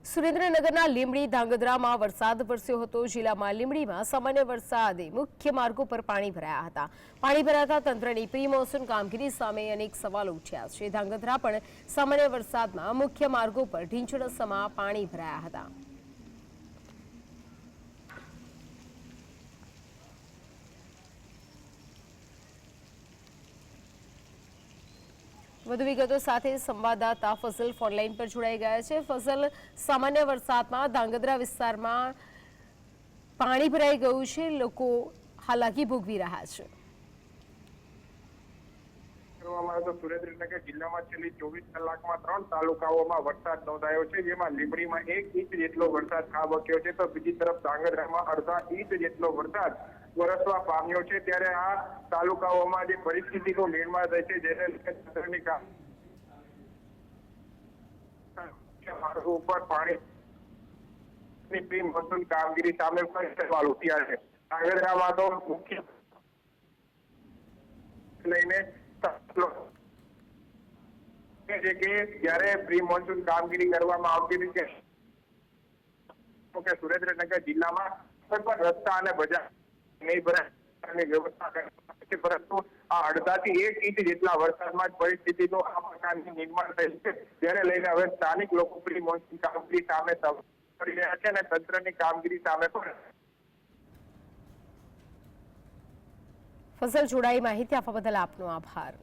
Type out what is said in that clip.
સુરેન્દ્રનગરના લીંબડી ધાંગધ્રામાં વરસાદ વરસ્યો હતો। જિલ્લામાં લીંબડીમાં સામાન્ય વરસાદે મુખ્ય માર્ગો પર પાણી ભરાયા હતા। પાણી ભરાતા તંત્રની પ્રી મોન્સૂન કામગીરી સામે અનેક સવાલો ઉઠ્યા છે। ધાંગધ્રા પણ સામાન્ય વરસાદમાં મુખ્ય માર્ગો પર ઢીંચણસમાં પાણી ભરાયા હતા। વધુ વિગતો સાથે સંવાદદાતા ફઝલ ફોનલાઈન પર જોડાઈ ગયા છે। ફઝલ, સામાન્ય વરસાદમાં ધાંગધ્રા વિસ્તારમાં પાણી ભરાઈ ગયું છે, લોકો હાલાકી ભોગવી રહ્યા છે। સુરેન્દ્રનગર જિલ્લામાં છેલ્લી 24 કલાકમાં 3 તાલુકાઓમાં વરસાદ નોંધાયો છે, જેમાં લીંબડીમાં 1 ઇંચ જેટલો વરસાદ ખાબક્યો છે, તો બીજી તરફ ધાંગધ્રામાં અડધા ઇંચ જેટલો વરસાદ વરસવા પામ્યો છે। ત્યારે આ તાલુકાઓમાં જે પરિસ્થિતિનું નિર્માણ થાય છે, જેને તંત્રની માર્ગો ઉપર પાણી પ્રી મોન્સૂન કામગીરી સામે પણ સવાલ ઉઠ્યા છે। ધાંગધ્રામાં તો મુખ્ય લઈને છે કે જ્યારે પ્રી મોન્સૂન કામગીરી કરવામાં આવતી હતી કે સુરેન્દ્રનગર જિલ્લામાં કોઈ પણ રસ્તા અને બજાર નહીં ભરાય વ્યવસ્થા કરવામાં છે, પરંતુ આ અડધાથી 1 ઇંચ જેટલા વરસાદમાં જ પરિસ્થિતિનું આ પ્રકારની નિર્માણ થયું છે, જેને લઈને હવે સ્થાનિક લોકો પ્રી મોન્સૂન કામગીરી સામે સવાલ કરી રહ્યા છે અને તંત્રની કામગીરી સામે પણ। ફઝલ, જોડાઈ માહિતી આપવા બદલ આપનો આભાર।